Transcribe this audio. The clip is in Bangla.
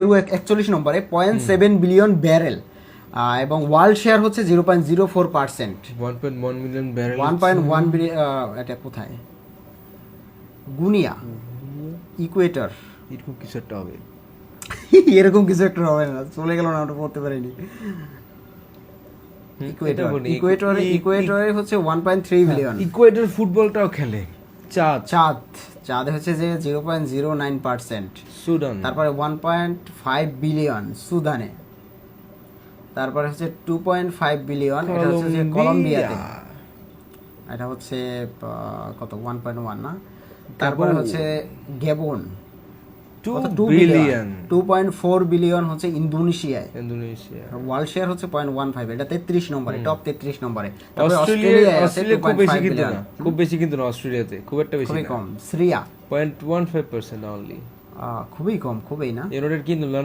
41 নম্বরে 0.7 বিলিয়ন ব্যারেল এবং ওয়ার্ল্ড শেয়ার হচ্ছে 0.04%। 1.1 মিলিয়ন ব্যারেল 1.1 বিলিয়ন, এটা কোথায়? গুনিয়া, ইকুয়েটর, এরকম কিছু একটা হবে। এরকম কিছু একটা হবে না, চলে গেল না, ওটা পড়তে পারিনি। ইকুয়েটরে হচ্ছে 1.3 বিলিয়ন। ইকুয়েটর ফুটবলটাও খেলে। চাঁদে হচ্ছে যে 0.09%। সুদান, তারপরে 1.5 বিলিয়ন সুদানে। তারপরে হচ্ছে 2.5 বিলিয়ন, এটা হচ্ছে যে কলম্বিয়াতে। এটা হচ্ছে কত 1.1 না। তারপরে হচ্ছে গেবন 2 বিলিয়ন। 2.4 বিলিয়ন হচ্ছে ইন্দোনেশিয়া। ওয়ার্ল্ড শেয়ার হচ্ছে 0.15, এটা 33 নম্বরে, টপ 33 নম্বরে। তারপরে অস্ট্রেলিয়া আছে খুব বেশি 2.5 কিন্তু বিলিয়ন। না, খুব বেশি কিন্তু না, অস্ট্রেলিয়াতে খুব একটা বেশি খুবই না, কম। Syria 0.15% only. খুবই কম, খুবই না। United kingdom